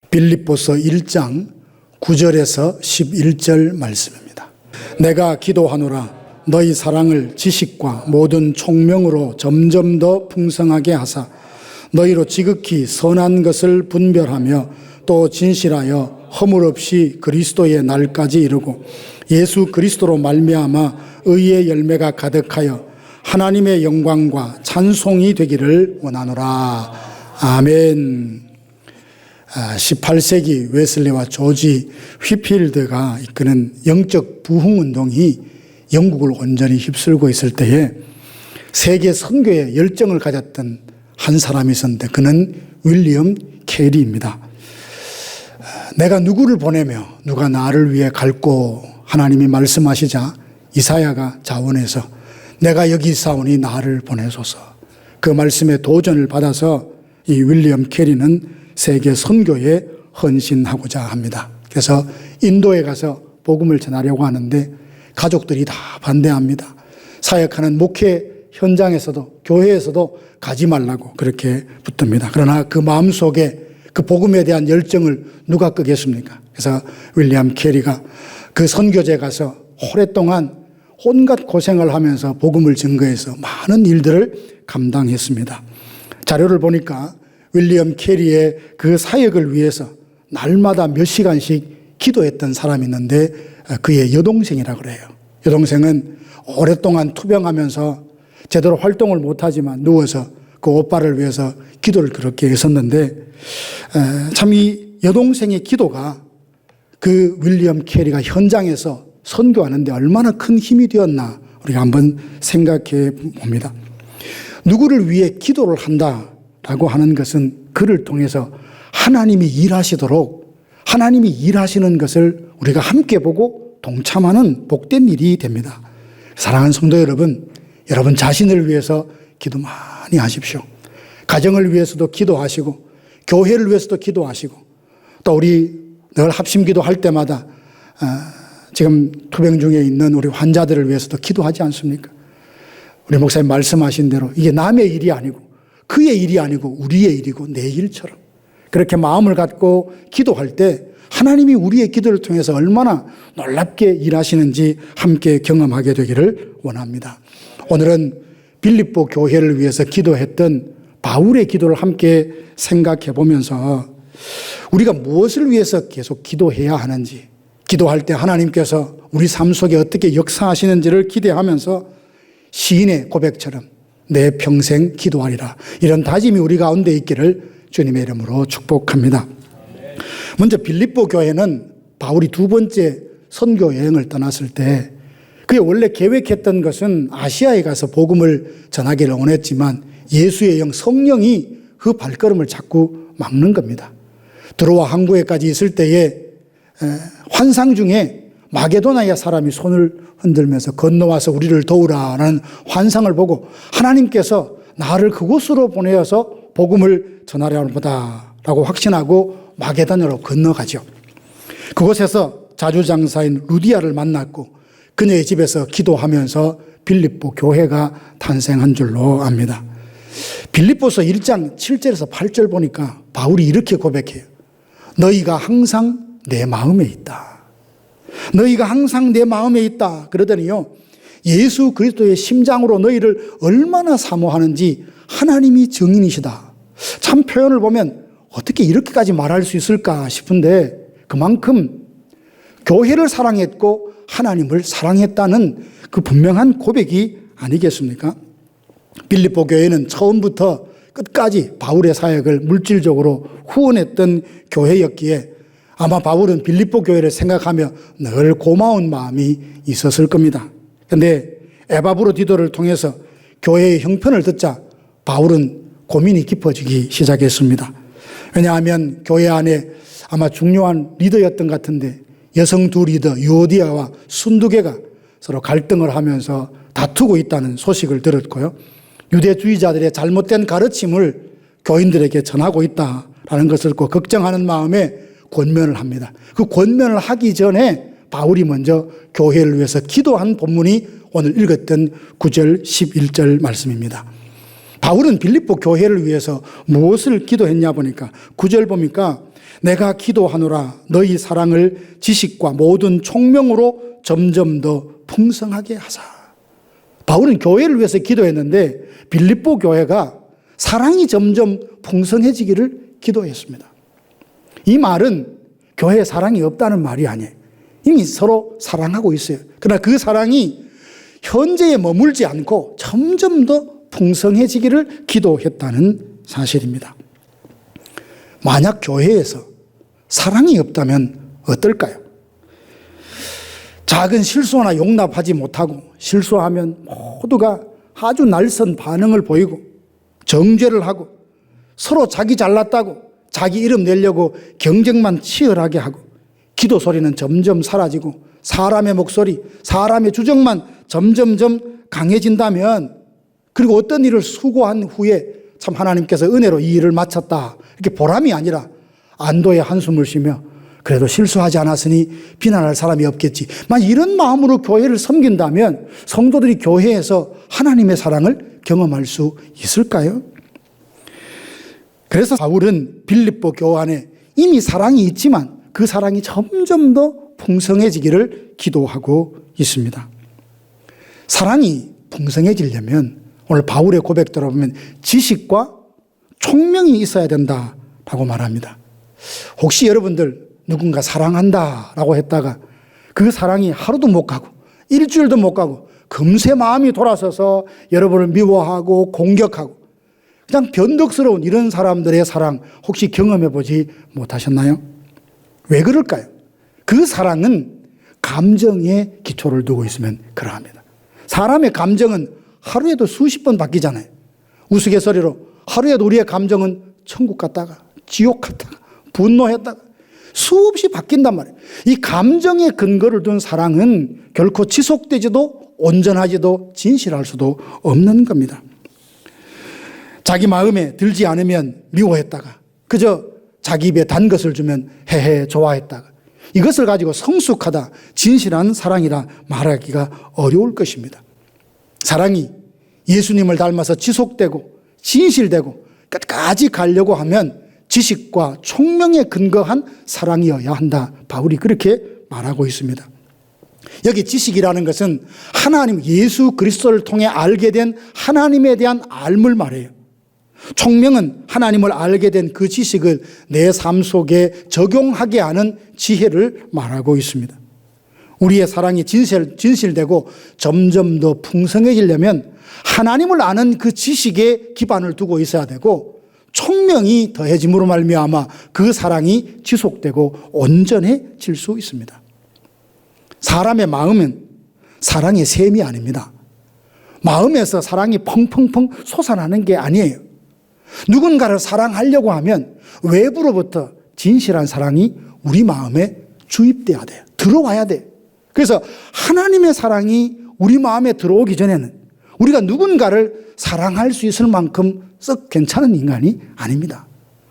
빌립보서 1장 9절에서 11절 말씀입니다. 내가 기도하노라 너희 사랑을 지식과 모든 총명으로 점점 더 풍성하게 하사 너희로 지극히 선한 것을 분별하며 또 진실하여 허물 없이 그리스도의 날까지 이르고 예수 그리스도로 말미암아 의의 열매가 가득하여 하나님의 영광과 찬송이 되기를 원하노라. 아멘. 18세기 웨슬리와 조지 휘필드가 이끄는 영적 부흥운동이 영국을 온전히 휩쓸고 있을 때에 세계 선교에 열정을 가졌던 한 사람이 있었는데 그는 윌리엄 캐리입니다. 내가 누구를 보내며 누가 나를 위해 갈고 하나님이 말씀하시자 이사야가 자원해서 내가 여기 있사오니 나를 보내소서. 그 말씀에 도전을 받아서 이 윌리엄 캐리는 세계 선교에 헌신하고자 합니다. 그래서 인도에 가서 복음을 전하려고 하는데 가족들이 다 반대합니다. 사역하는 목회 현장에서도 교회에서도 가지 말라고 그렇게 붙듭니다. 그러나 그 마음속에 그 복음에 대한 열정을 누가 끄겠습니까? 그래서 윌리엄 캐리가 그 선교지에 가서 오랫동안 온갖 고생을 하면서 복음을 증거해서 많은 일들을 감당했습니다. 자료를 보니까 윌리엄 캐리의 그 사역을 위해서 날마다 몇 시간씩 기도했던 사람이 있는데 그의 여동생이라고 그래요. 여동생은 오랫동안 투병하면서 제대로 활동을 못하지만 누워서 그 오빠를 위해서 기도를 그렇게 했었는데 참 이 여동생의 기도가 그 윌리엄 캐리가 현장에서 선교하는데 얼마나 큰 힘이 되었나 우리가 한번 생각해 봅니다. 누구를 위해 기도를 한다라고 하는 것은 그를 통해서 하나님이 일하시도록 하나님이 일하시는 것을 우리가 함께 보고 동참하는 복된 일이 됩니다. 사랑하는 성도 여러분, 여러분 자신을 위해서 기도 많이 하십시오. 가정을 위해서도 기도하시고 교회를 위해서도 기도하시고 또 우리 늘 합심기도 할 때마다 지금 투병 중에 있는 우리 환자들을 위해서도 기도하지 않습니까? 우리 목사님 말씀하신 대로 이게 남의 일이 아니고 그의 일이 아니고 우리의 일이고 내 일처럼 그렇게 마음을 갖고 기도할 때 하나님이 우리의 기도를 통해서 얼마나 놀랍게 일하시는지 함께 경험하게 되기를 원합니다. 오늘은 빌립보 교회를 위해서 기도했던 바울의 기도를 함께 생각해 보면서 우리가 무엇을 위해서 계속 기도해야 하는지 기도할 때 하나님께서 우리 삶 속에 어떻게 역사하시는지를 기대하면서 시인의 고백처럼 내 평생 기도하리라 이런 다짐이 우리 가운데 있기를 주님의 이름으로 축복합니다. 먼저 빌립보 교회는 바울이 두 번째 선교 여행을 떠났을 때 그게 원래 계획했던 것은 아시아에 가서 복음을 전하기를 원했지만 예수의 영 성령이 그 발걸음을 자꾸 막는 겁니다. 드로아 항구에까지 있을 때에 환상 중에 마게도나의 사람이 손을 흔들면서 건너와서 우리를 도우라라는 환상을 보고 하나님께서 나를 그곳으로 보내어서 복음을 전하려는 보다라고 확신하고 마게도나로 건너가죠. 그곳에서 자주장사인 루디아를 만났고 그녀의 집에서 기도하면서 빌립보 교회가 탄생한 줄로 압니다. 빌립보서 1장 7절에서 8절 보니까 바울이 이렇게 고백해요. 너희가 항상 내 마음에 있다. 너희가 항상 내 마음에 있다. 그러더니요. 예수 그리스도의 심장으로 너희를 얼마나 사모하는지 하나님이 증인이시다. 참 표현을 보면 어떻게 이렇게까지 말할 수 있을까 싶은데 그만큼 교회를 사랑했고 하나님을 사랑했다는 그 분명한 고백이 아니겠습니까? 빌립보 교회는 처음부터 끝까지 바울의 사역을 물질적으로 후원했던 교회였기에 아마 바울은 빌립보 교회를 생각하며 늘 고마운 마음이 있었을 겁니다. 그런데 에바브로디도를 통해서 교회의 형편을 듣자 바울은 고민이 깊어지기 시작했습니다. 왜냐하면 교회 안에 아마 중요한 리더였던 것 같은데 여성 두 리더 유오디아와 순두개가 서로 갈등을 하면서 다투고 있다는 소식을 들었고요. 유대주의자들의 잘못된 가르침을 교인들에게 전하고 있다라는 것을 걱정하는 마음에 권면을 합니다. 그 권면을 하기 전에 바울이 먼저 교회를 위해서 기도한 본문이 오늘 읽었던 9절 11절 말씀입니다. 바울은 빌립보 교회를 위해서 무엇을 기도했냐 보니까 9절 보니까 내가 기도하노라 너희 사랑을 지식과 모든 총명으로 점점 더 풍성하게 하사. 바울은 교회를 위해서 기도했는데 빌립보 교회가 사랑이 점점 풍성해지기를 기도했습니다. 이 말은 교회에 사랑이 없다는 말이 아니에요. 이미 서로 사랑하고 있어요. 그러나 그 사랑이 현재에 머물지 않고 점점 더 풍성해지기를 기도했다는 사실입니다. 만약 교회에서 사랑이 없다면 어떨까요? 작은 실수 하나 용납하지 못하고 실수하면 모두가 아주 날선 반응을 보이고 정죄를 하고 서로 자기 잘났다고 자기 이름 내려고 경쟁만 치열하게 하고 기도 소리는 점점 사라지고 사람의 목소리, 사람의 주장만 점점점 강해진다면, 그리고 어떤 일을 수고한 후에 참 하나님께서 은혜로 이 일을 마쳤다 이렇게 보람이 아니라 안도의 한숨을 쉬며 그래도 실수하지 않았으니 비난할 사람이 없겠지, 이런 마음으로 교회를 섬긴다면 성도들이 교회에서 하나님의 사랑을 경험할 수 있을까요? 그래서 바울은 빌립보 교회 안에 이미 사랑이 있지만 그 사랑이 점점 더 풍성해지기를 기도하고 있습니다. 사랑이 풍성해지려면 오늘 바울의 고백 들어보면 지식과 총명이 있어야 된다라고 말합니다. 혹시 여러분들 누군가 사랑한다라고 했다가 그 사랑이 하루도 못 가고 일주일도 못 가고 금세 마음이 돌아서서 여러분을 미워하고 공격하고 그냥 변덕스러운 이런 사람들의 사랑 혹시 경험해 보지 못하셨나요? 왜 그럴까요? 그 사랑은 감정에 기초를 두고 있으면 그러합니다. 사람의 감정은 하루에도 수십 번 바뀌잖아요. 우스갯소리로 하루에도 우리의 감정은 천국 갔다가 지옥 갔다가 분노했다가 수없이 바뀐단 말이에요. 이 감정에 근거를 둔 사랑은 결코 지속되지도 온전하지도 진실할 수도 없는 겁니다. 자기 마음에 들지 않으면 미워했다가 그저 자기 입에 단 것을 주면 헤헤 좋아했다가 이것을 가지고 성숙하다 진실한 사랑이라 말하기가 어려울 것입니다. 사랑이 예수님을 닮아서 지속되고 진실되고 끝까지 가려고 하면 지식과 총명에 근거한 사랑이어야 한다. 바울이 그렇게 말하고 있습니다. 여기 지식이라는 것은 하나님 예수 그리스도를 통해 알게 된 하나님에 대한 알물 말해요. 총명은 하나님을 알게 된 그 지식을 내 삶 속에 적용하게 하는 지혜를 말하고 있습니다. 우리의 사랑이 진실되고 점점 더 풍성해지려면 하나님을 아는 그 지식에 기반을 두고 있어야 되고 총명이 더해짐으로 말미암아 그 사랑이 지속되고 온전해질 수 있습니다. 사람의 마음은 사랑의 셈이 아닙니다. 마음에서 사랑이 펑펑펑 솟아나는 게 아니에요. 누군가를 사랑하려고 하면 외부로부터 진실한 사랑이 우리 마음에 주입돼야 돼요. 들어와야 돼요. 그래서 하나님의 사랑이 우리 마음에 들어오기 전에는 우리가 누군가를 사랑할 수 있을 만큼 썩 괜찮은 인간이 아닙니다.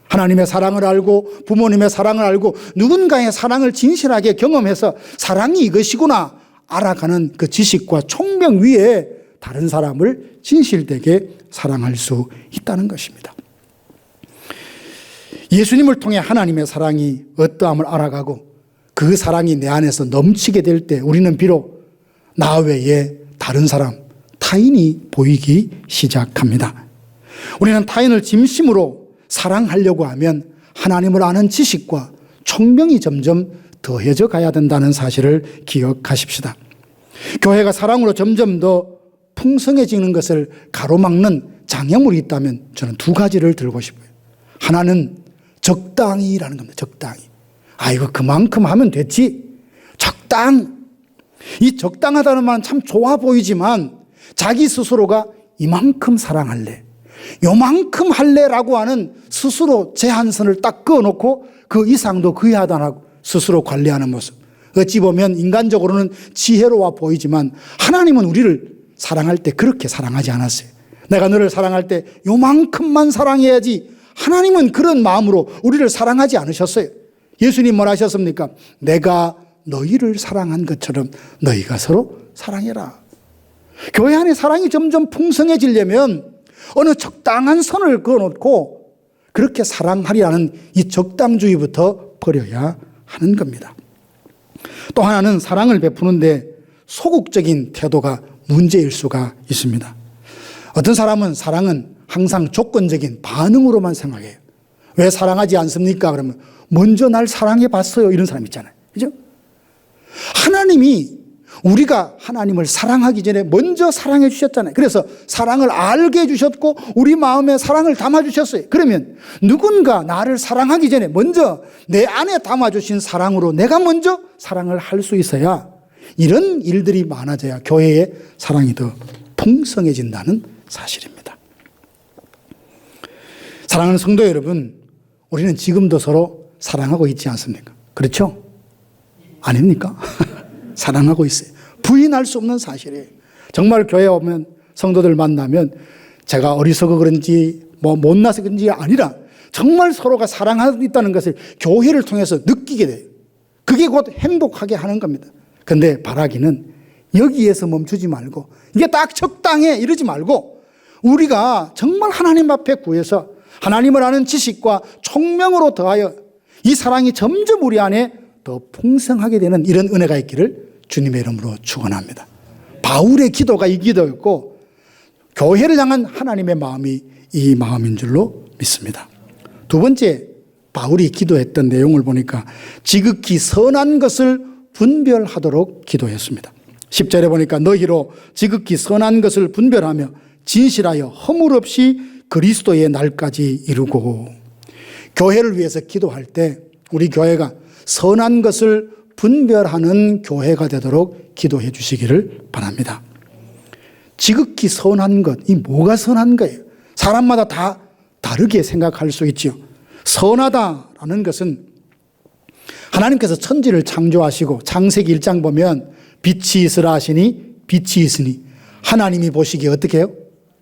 하나님의 사랑을 알고 부모님의 사랑을 알고 누군가의 사랑을 진실하게 경험해서 사랑이 이것이구나 알아가는 그 지식과 총명 위에 다른 사람을 진실되게 사랑할 수 있다는 것입니다. 예수님을 통해 하나님의 사랑이 어떠함을 알아가고 그 사랑이 내 안에서 넘치게 될 때 우리는 비록 나 외에 다른 사람, 타인이 보이기 시작합니다. 우리는 타인을 진심으로 사랑하려고 하면 하나님을 아는 지식과 총명이 점점 더해져 가야 된다는 사실을 기억하십시다. 교회가 사랑으로 점점 더 풍성해지는 것을 가로막는 장애물이 있다면 저는 두 가지를 들고 싶어요. 하나는 적당히라는 겁니다. 적당히. 이거 그만큼 하면 됐지. 적당. 이 적당하다는 말은 참 좋아 보이지만 자기 스스로가 이만큼 사랑할래, 요만큼 할래라고 하는 스스로 제한선을 딱 그어놓고 그 이상도 그해하다 안 하고 스스로 관리하는 모습. 어찌 보면 인간적으로는 지혜로워 보이지만 하나님은 우리를 사랑할 때 그렇게 사랑하지 않았어요. 내가 너를 사랑할 때 요만큼만 사랑해야지. 하나님은 그런 마음으로 우리를 사랑하지 않으셨어요. 예수님 뭘 하셨습니까? 내가 너희를 사랑한 것처럼 너희가 서로 사랑해라. 교회 안에 사랑이 점점 풍성해지려면 어느 적당한 선을 그어놓고 그렇게 사랑하리라는 이 적당주의부터 버려야 하는 겁니다. 또 하나는 사랑을 베푸는데 소극적인 태도가 문제일 수가 있습니다. 어떤 사람은 사랑은 항상 조건적인 반응으로만 생각해요. 왜 사랑하지 않습니까? 그러면 먼저 날 사랑해 봤어요. 이런 사람 있잖아요. 그죠? 하나님이 우리가 하나님을 사랑하기 전에 먼저 사랑해 주셨잖아요. 그래서 사랑을 알게 해주셨고 우리 마음에 사랑을 담아주셨어요. 그러면 누군가 나를 사랑하기 전에 먼저 내 안에 담아주신 사랑으로 내가 먼저 사랑을 할 수 있어야 이런 일들이 많아져야 교회의 사랑이 더 풍성해진다는 사실입니다. 사랑하는 성도 여러분, 우리는 지금도 서로 사랑하고 있지 않습니까? 그렇죠? 아닙니까? 사랑하고 있어요. 부인할 수 없는 사실이에요. 정말 교회에 오면 성도들 만나면 제가 어리석어 그런지 못나서 그런지 아니라 정말 서로가 사랑하고 있다는 것을 교회를 통해서 느끼게 돼요. 그게 곧 행복하게 하는 겁니다. 그런데 바라기는 여기에서 멈추지 말고 이게 딱 적당해 이러지 말고 우리가 정말 하나님 앞에 구해서 하나님을 아는 지식과 총명으로 더하여 이 사랑이 점점 우리 안에 더 풍성하게 되는 이런 은혜가 있기를 주님의 이름으로 축원합니다. 바울의 기도가 이 기도였고 교회를 향한 하나님의 마음이 이 마음인 줄로 믿습니다. 두 번째, 바울이 기도했던 내용을 보니까 지극히 선한 것을 분별하도록 기도했습니다. 10절에 보니까 너희로 지극히 선한 것을 분별하며 진실하여 허물 없이 그리스도의 날까지 이루고. 교회를 위해서 기도할 때 우리 교회가 선한 것을 분별하는 교회가 되도록 기도해 주시기를 바랍니다. 지극히 선한 것, 이 뭐가 선한 거예요? 사람마다 다 다르게 생각할 수 있지요. 선하다라는 것은 하나님께서 천지를 창조하시고 창세기 1장 보면 빛이 있으라 하시니 빛이 있으니 하나님이 보시기에 어떻게 해요?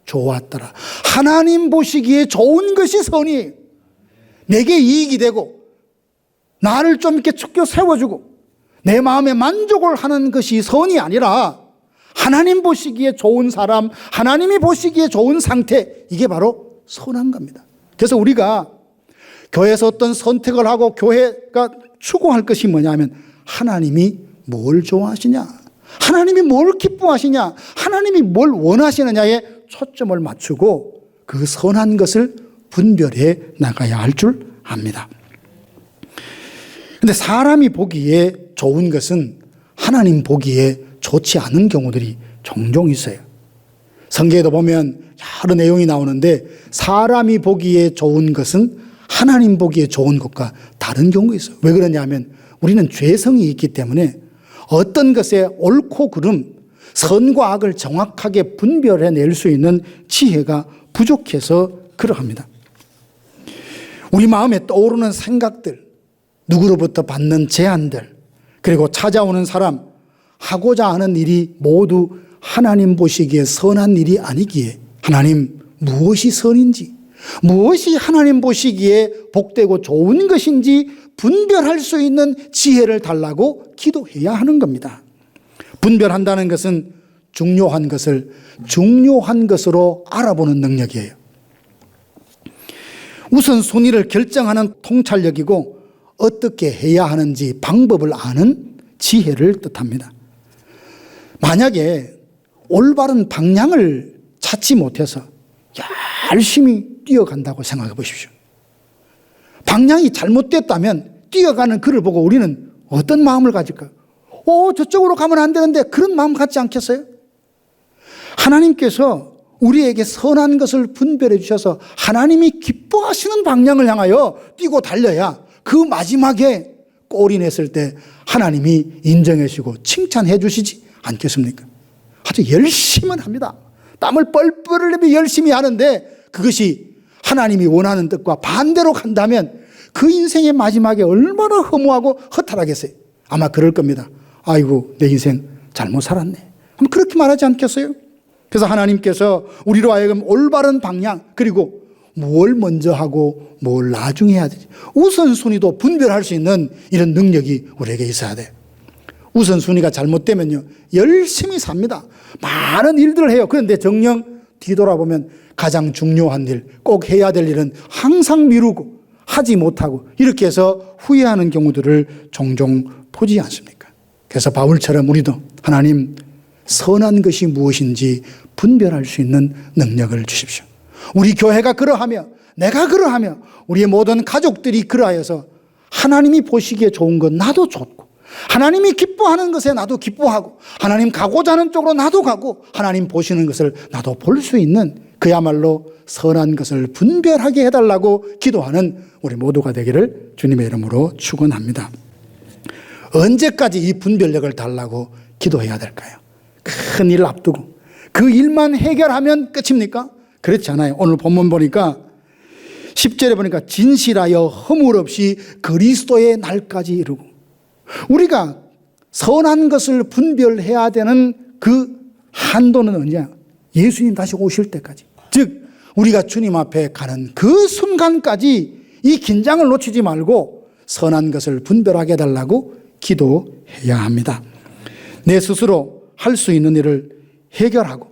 좋았더라. 하나님 보시기에 좋은 것이 선이에요. 내게 이익이 되고 나를 좀 이렇게 축켜 세워주고 내 마음에 만족을 하는 것이 선이 아니라 하나님 보시기에 좋은 사람, 하나님이 보시기에 좋은 상태, 이게 바로 선한 겁니다. 그래서 우리가 교회에서 어떤 선택을 하고 교회가 추구할 것이 뭐냐면 하나님이 뭘 좋아하시냐, 하나님이 뭘 기뻐하시냐, 하나님이 뭘 원하시느냐에 초점을 맞추고 그 선한 것을 분별해 나가야 할 줄 압니다. 그런데 사람이 보기에 좋은 것은 하나님 보기에 좋지 않은 경우들이 종종 있어요. 성경에도 보면 여러 내용이 나오는데 사람이 보기에 좋은 것은 하나님 보기에 좋은 것과 다른 경우가 있어요. 왜 그러냐면 우리는 죄성이 있기 때문에 어떤 것의 옳고 그름, 선과 악을 정확하게 분별해낼 수 있는 지혜가 부족해서 그러합니다. 우리 마음에 떠오르는 생각들, 누구로부터 받는 제안들, 그리고 찾아오는 사람, 하고자 하는 일이 모두 하나님 보시기에 선한 일이 아니기에 하나님 무엇이 선인지, 무엇이 하나님 보시기에 복되고 좋은 것인지 분별할 수 있는 지혜를 달라고 기도해야 하는 겁니다. 분별한다는 것은 중요한 것을 중요한 것으로 알아보는 능력이에요. 우선순위를 결정하는 통찰력이고 어떻게 해야 하는지 방법을 아는 지혜를 뜻합니다. 만약에 올바른 방향을 찾지 못해서 열심히 뛰어간다고 생각해 보십시오. 방향이 잘못됐다면 뛰어가는 그를 보고 우리는 어떤 마음을 가질까요? 저쪽으로 가면 안 되는데 그런 마음 갖지 않겠어요? 하나님께서 우리에게 선한 것을 분별해 주셔서 하나님이 기뻐하시는 방향을 향하여 뛰고 달려야 그 마지막에 골이 냈을 때 하나님이 인정해 주시고 칭찬해 주시지 않겠습니까? 아주 열심은 합니다. 땀을 뻘뻘 흘리며 열심히 하는데 그것이 하나님이 원하는 뜻과 반대로 간다면 그 인생의 마지막에 얼마나 허무하고 허탈하겠어요. 아마 그럴 겁니다. 아이고 내 인생 잘못 살았네. 아마 그렇게 말하지 않겠어요? 그래서 하나님께서 우리로 하여금 올바른 방향, 그리고 뭘 먼저 하고 뭘 나중에 해야 되지, 우선순위도 분별할 수 있는 이런 능력이 우리에게 있어야 돼요. 우선순위가 잘못되면요 열심히 삽니다. 많은 일들을 해요. 그런데 정녕 뒤돌아보면 가장 중요한 일, 꼭 해야 될 일은 항상 미루고 하지 못하고 이렇게 해서 후회하는 경우들을 종종 보지 않습니까? 그래서 바울처럼 우리도 하나님 선한 것이 무엇인지 분별할 수 있는 능력을 주십시오. 우리 교회가 그러하며 내가 그러하며 우리의 모든 가족들이 그러하여서 하나님이 보시기에 좋은 것 나도 좋고 하나님이 기뻐하는 것에 나도 기뻐하고 하나님 가고자 하는 쪽으로 나도 가고 하나님 보시는 것을 나도 볼 수 있는 그야말로 선한 것을 분별하게 해달라고 기도하는 우리 모두가 되기를 주님의 이름으로 축원합니다. 언제까지 이 분별력을 달라고 기도해야 될까요? 큰 일 앞두고 그 일만 해결하면 끝입니까? 그렇지 않아요. 오늘 본문 보니까 10절에 보니까 진실하여 허물 없이 그리스도의 날까지 이루고 우리가 선한 것을 분별해야 되는 그 한도는 언제야? 예수님 다시 오실 때까지. 즉 우리가 주님 앞에 가는 그 순간까지 이 긴장을 놓치지 말고 선한 것을 분별하게 해달라고 기도해야 합니다. 내 스스로 할 수 있는 일을 해결하고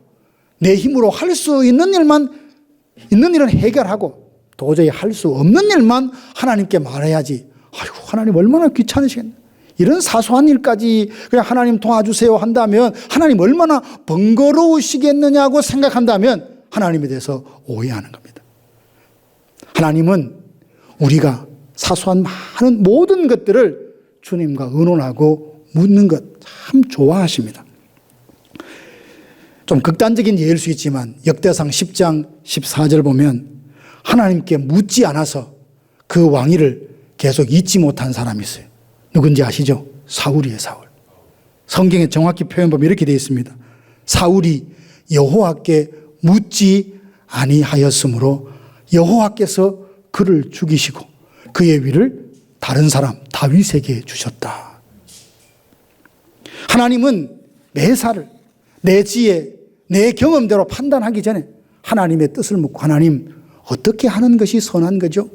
내 힘으로 할 수 있는 일은 해결하고 도저히 할 수 없는 일만 하나님께 말해야지. 아이고 하나님 얼마나 귀찮으시겠나. 이런 사소한 일까지 그냥 하나님 도와주세요 한다면 하나님 얼마나 번거로우시겠느냐고 생각한다면 하나님에 대해서 오해하는 겁니다. 하나님은 우리가 사소한 많은 모든 것들을 주님과 의논하고 묻는 것 참 좋아하십니다. 좀 극단적인 예일 수 있지만 역대상 10장 14절 보면 하나님께 묻지 않아서 그 왕위를 계속 잊지 못한 사람이 있어요. 누군지 아시죠? 사울이에요. 사울. 성경에 정확히 표현 보면 이렇게 되어 있습니다. 사울이 여호와께 묻지 아니하였으므로 여호와께서 그를 죽이시고 그의 위를 다른 사람 다윗에게 주셨다. 하나님은 매사를 내 지혜, 내 경험대로 판단하기 전에 하나님의 뜻을 묻고 하나님 어떻게 하는 것이 선한 거죠?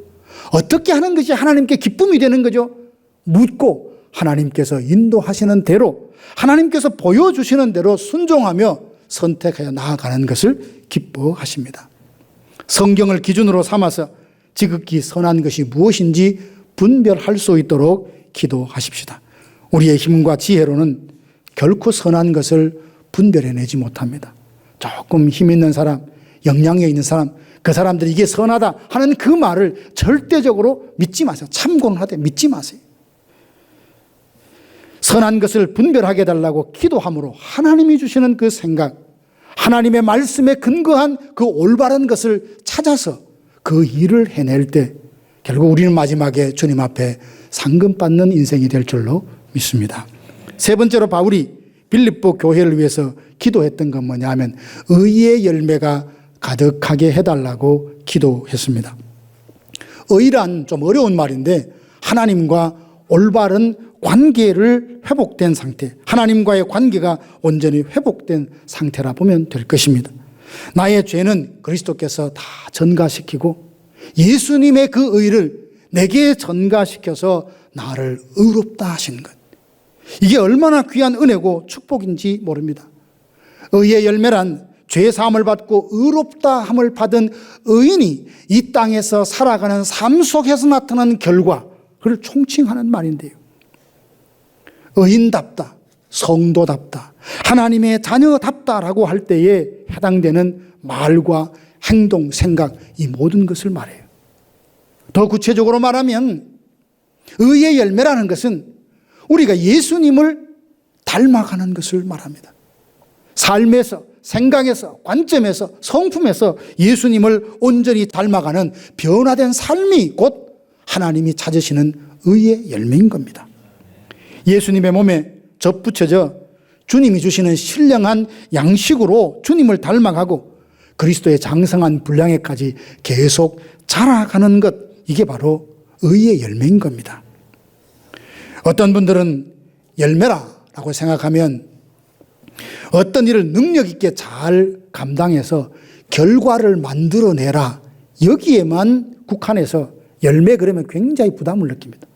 어떻게 하는 것이 하나님께 기쁨이 되는 거죠? 묻고 하나님께서 인도하시는 대로 하나님께서 보여주시는 대로 순종하며 선택하여 나아가는 것을 기뻐하십니다. 성경을 기준으로 삼아서 지극히 선한 것이 무엇인지 분별할 수 있도록 기도하십시다. 우리의 힘과 지혜로는 결코 선한 것을 분별해내지 못합니다. 조금 힘 있는 사람, 영향력 있는 사람, 그 사람들이 이게 선하다 하는 그 말을 절대적으로 믿지 마세요. 참고는 하되 믿지 마세요. 선한 것을 분별하게 해달라고 기도함으로 하나님이 주시는 그 생각, 하나님의 말씀에 근거한 그 올바른 것을 찾아서 그 일을 해낼 때 결국 우리는 마지막에 주님 앞에 상금받는 인생이 될 줄로 믿습니다. 세 번째로 바울이 빌립보 교회를 위해서 기도했던 건 뭐냐 하면 의의 열매가 가득하게 해달라고 기도했습니다. 의란 좀 어려운 말인데 하나님과 올바른 관계를 회복된 상태, 하나님과의 관계가 온전히 회복된 상태라 보면 될 것입니다. 나의 죄는 그리스도께서 다 전가시키고 예수님의 그 의를 내게 전가시켜서 나를 의롭다 하신 것. 이게 얼마나 귀한 은혜고 축복인지 모릅니다. 의의 열매란 죄 사함을 받고 의롭다 함을 받은 의인이 이 땅에서 살아가는 삶 속에서 나타나는 결과를 총칭하는 말인데요. 의인답다, 성도답다, 하나님의 자녀답다라고 할 때에 해당되는 말과 행동, 생각 이 모든 것을 말해요. 더 구체적으로 말하면 의의 열매라는 것은 우리가 예수님을 닮아가는 것을 말합니다. 삶에서, 생각에서, 관점에서, 성품에서 예수님을 온전히 닮아가는 변화된 삶이 곧 하나님이 찾으시는 의의 열매인 겁니다. 예수님의 몸에 접붙여져 주님이 주시는 신령한 양식으로 주님을 닮아가고 그리스도의 장성한 분량에까지 계속 자라가는 것, 이게 바로 의의 열매인 겁니다. 어떤 분들은 열매라고 생각하면 어떤 일을 능력 있게 잘 감당해서 결과를 만들어내라, 여기에만 국한해서 열매 그러면 굉장히 부담을 느낍니다.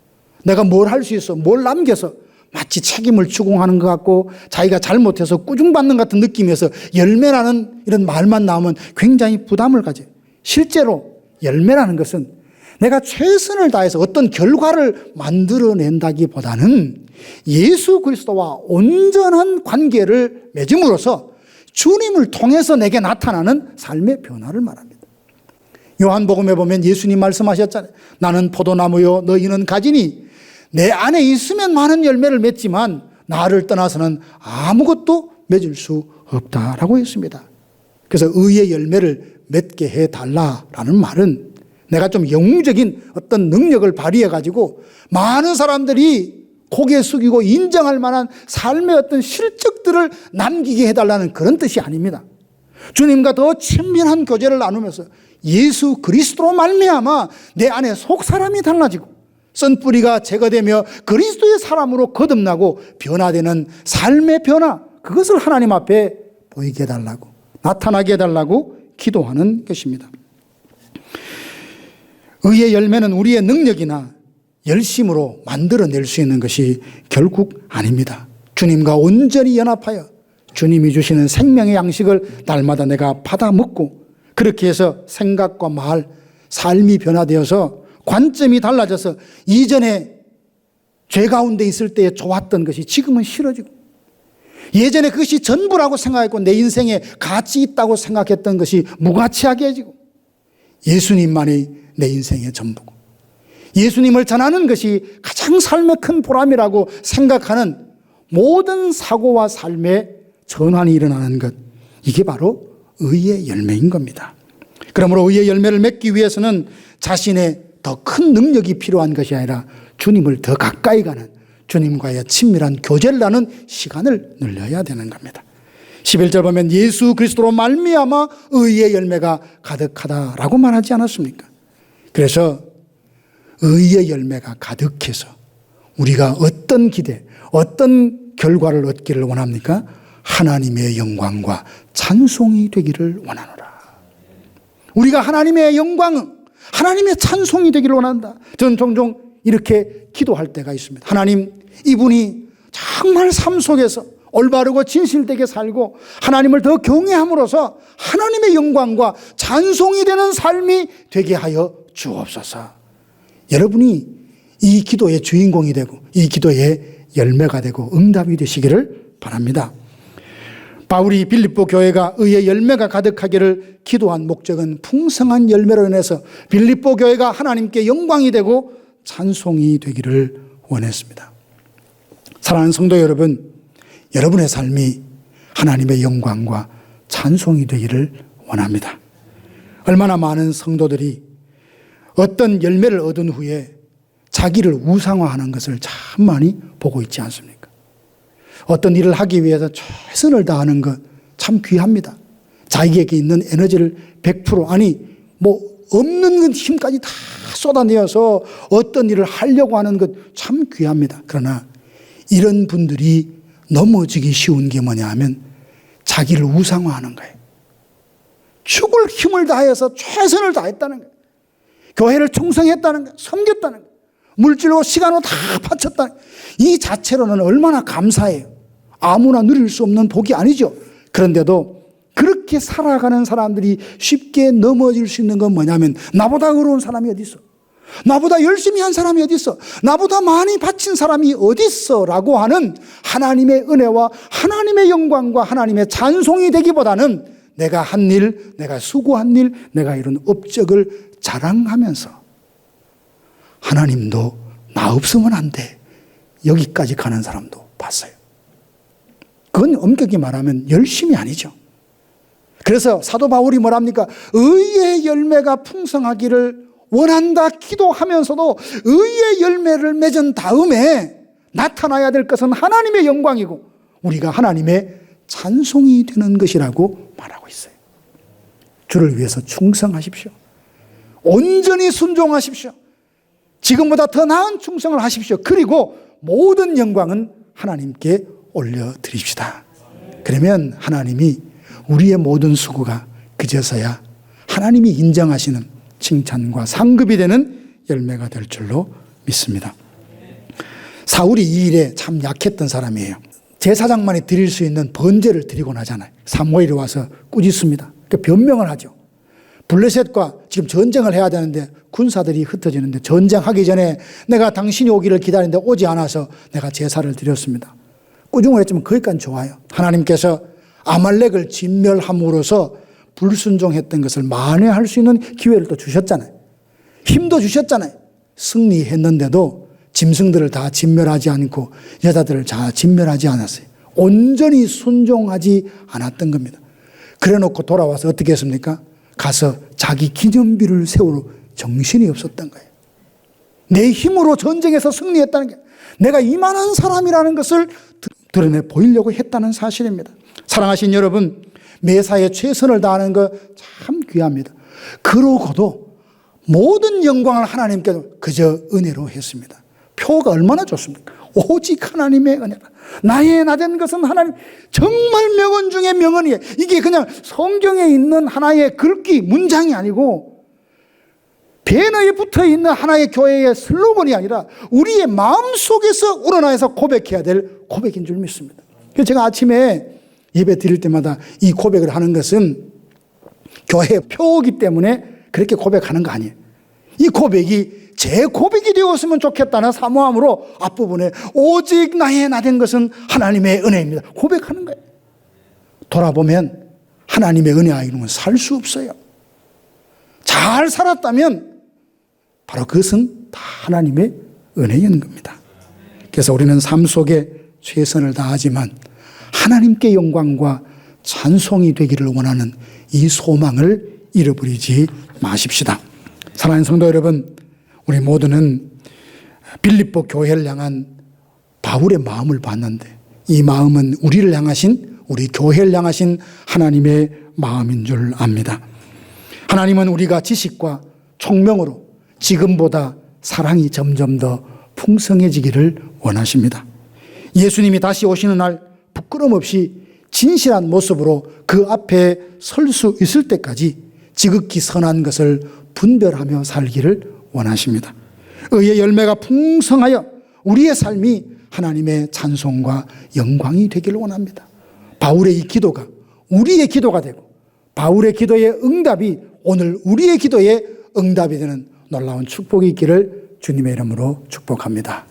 내가 뭘 할 수 있어, 뭘 남겨서 마치 책임을 추궁하는 것 같고 자기가 잘못해서 꾸중받는 같은 느낌에서 열매라는 이런 말만 나오면 굉장히 부담을 가져요. 실제로 열매라는 것은 내가 최선을 다해서 어떤 결과를 만들어낸다기보다는 예수 그리스도와 온전한 관계를 맺음으로써 주님을 통해서 내게 나타나는 삶의 변화를 말합니다. 요한복음에 보면 예수님 말씀하셨잖아요. 나는 포도나무요 너희는 가지니 내 안에 있으면 많은 열매를 맺지만 나를 떠나서는 아무것도 맺을 수 없다라고 했습니다. 그래서 의의 열매를 맺게 해달라라는 말은 내가 좀 영웅적인 어떤 능력을 발휘해 가지고 많은 사람들이 고개 숙이고 인정할 만한 삶의 어떤 실적들을 남기게 해달라는 그런 뜻이 아닙니다. 주님과 더 친밀한 교제를 나누면서 예수 그리스도로 말미암아 내 안에 속사람이 달라지고 쓴뿌리가 제거되며 그리스도의 사람으로 거듭나고 변화되는 삶의 변화, 그것을 하나님 앞에 보이게 해달라고, 나타나게 해달라고 기도하는 것입니다. 의의 열매는 우리의 능력이나 열심으로 만들어낼 수 있는 것이 결국 아닙니다. 주님과 온전히 연합하여 주님이 주시는 생명의 양식을 날마다 내가 받아 먹고 그렇게 해서 생각과 말, 삶이 변화되어서 관점이 달라져서 이전에 죄 가운데 있을 때 좋았던 것이 지금은 싫어지고 예전에 그것이 전부라고 생각했고 내 인생에 가치 있다고 생각했던 것이 무가치하게 해지고 예수님만이 내 인생의 전부고 예수님을 전하는 것이 가장 삶의 큰 보람이라고 생각하는 모든 사고와 삶의 전환이 일어나는 것, 이게 바로 의의 열매인 겁니다. 그러므로 의의 열매를 맺기 위해서는 자신의 더 큰 능력이 필요한 것이 아니라 주님을 더 가까이 가는 주님과의 친밀한 교제를 하는 시간을 늘려야 되는 겁니다. 11절 보면 예수 그리스도로 말미암아 의의 열매가 가득하다라고 말하지 않았습니까? 그래서 의의 열매가 가득해서 우리가 어떤 기대, 어떤 결과를 얻기를 원합니까? 하나님의 영광과 찬송이 되기를 원하노라. 우리가 하나님의 영광, 하나님의 찬송이 되기를 원한다. 저는 종종 이렇게 기도할 때가 있습니다. 하나님, 이분이 정말 삶 속에서 올바르고 진실되게 살고 하나님을 더 경외함으로써 하나님의 영광과 찬송이 되는 삶이 되게 하여 주옵소서. 여러분이 이 기도의 주인공이 되고 이 기도의 열매가 되고 응답이 되시기를 바랍니다. 바울이 빌립보 교회가 의의 열매가 가득하기를 기도한 목적은 풍성한 열매로 인해서 빌립보 교회가 하나님께 영광이 되고 찬송이 되기를 원했습니다. 사랑하는 성도 여러분, 여러분의 삶이 하나님의 영광과 찬송이 되기를 원합니다. 얼마나 많은 성도들이 어떤 열매를 얻은 후에 자기를 우상화하는 것을 참 많이 보고 있지 않습니까? 어떤 일을 하기 위해서 최선을 다하는 것 참 귀합니다. 자기에게 있는 에너지를 100% 아니 뭐 없는 힘까지 다 쏟아내어서 어떤 일을 하려고 하는 것 참 귀합니다. 그러나 이런 분들이 넘어지기 쉬운 게 뭐냐 하면 자기를 우상화하는 거예요. 죽을 힘을 다해서 최선을 다했다는 거예요. 교회를 충성했다는 거예요. 섬겼다는 거예요. 물질로 시간으로 다 바쳤다는 거예요. 이 자체로는 얼마나 감사해요. 아무나 누릴 수 없는 복이 아니죠. 그런데도 그렇게 살아가는 사람들이 쉽게 넘어질 수 있는 건 뭐냐면 나보다 의로운 사람이 어디 있어? 나보다 열심히 한 사람이 어디 있어? 나보다 많이 바친 사람이 어디 있어? 라고 하는 하나님의 은혜와 하나님의 영광과 하나님의 찬송이 되기보다는 내가 한 일, 내가 수고한 일, 내가 이룬 업적을 자랑하면서 하나님도 나 없으면 안 돼. 여기까지 가는 사람도 봤어요. 그건 엄격히 말하면 열심이 아니죠. 그래서 사도 바울이 뭐랍니까? 의의 열매가 풍성하기를 원한다 기도하면서도 의의 열매를 맺은 다음에 나타나야 될 것은 하나님의 영광이고 우리가 하나님의 찬송이 되는 것이라고 말하고 있어요. 주를 위해서 충성하십시오. 온전히 순종하십시오. 지금보다 더 나은 충성을 하십시오. 그리고 모든 영광은 하나님께 올려드립시다. 그러면 하나님이 우리의 모든 수고가 그제서야 하나님이 인정하시는 칭찬과 상급이 되는 열매가 될 줄로 믿습니다. 사울이 이 일에 참 약했던 사람이에요. 제사장만이 드릴 수 있는 번제를 드리고 나잖아요. 사무엘이 와서 꾸짖습니다. 변명을 하죠. 블레셋과 지금 전쟁을 해야 되는데 군사들이 흩어지는데 전쟁하기 전에 내가 당신이 오기를 기다리는데 오지 않아서 내가 제사를 드렸습니다. 꾸중을 했지만 거기까지 좋아요. 하나님께서 아말렉을 진멸함으로써 불순종했던 것을 만회할 수 있는 기회를 또 주셨잖아요. 힘도 주셨잖아요. 승리했는데도 짐승들을 다 진멸하지 않고 여자들을 다 진멸하지 않았어요. 온전히 순종하지 않았던 겁니다. 그래 놓고 돌아와서 어떻게 했습니까? 가서 자기 기념비를 세우러 정신이 없었던 거예요. 내 힘으로 전쟁에서 승리했다는 게 내가 이만한 사람이라는 것을 드러내 보이려고 했다는 사실입니다. 사랑하신 여러분, 매사에 최선을 다하는 거 참 귀합니다. 그러고도 모든 영광을 하나님께 그저 은혜로 했습니다. 표가 얼마나 좋습니까? 오직 하나님의 은혜라. 나의 나된 것은 하나님, 정말 명언 중에 명언이에요. 이게 그냥 성경에 있는 하나의 글귀, 문장이 아니고 배너에 붙어있는 하나의 교회의 슬로건이 아니라 우리의 마음속에서 우러나서 고백해야 될 고백인 줄 믿습니다. 그래서 제가 아침에 예배 드릴 때마다 이 고백을 하는 것은 교회의 표이기 때문에 그렇게 고백하는 거 아니에요. 이 고백이 제 고백이 되었으면 좋겠다는 사모함으로 앞부분에 오직 나의 나된 것은 하나님의 은혜입니다. 고백하는 거예요. 돌아보면 하나님의 은혜 아니면 살 수 없어요. 잘 살았다면 바로 그것은 다 하나님의 은혜인 겁니다. 그래서 우리는 삶 속에 최선을 다하지만 하나님께 영광과 찬송이 되기를 원하는 이 소망을 잃어버리지 마십시다. 사랑하는 성도 여러분, 우리 모두는 빌립보 교회를 향한 바울의 마음을 봤는데 이 마음은 우리를 향하신, 우리 교회를 향하신 하나님의 마음인 줄 압니다. 하나님은 우리가 지식과 총명으로 지금보다 사랑이 점점 더 풍성해지기를 원하십니다. 예수님이 다시 오시는 날 부끄럼 없이 진실한 모습으로 그 앞에 설 수 있을 때까지 지극히 선한 것을 분별하며 살기를 원하십니다. 의의 열매가 풍성하여 우리의 삶이 하나님의 찬송과 영광이 되기를 원합니다. 바울의 이 기도가 우리의 기도가 되고 바울의 기도의 응답이 오늘 우리의 기도의 응답이 되는 놀라운 축복이 있기를 주님의 이름으로 축복합니다.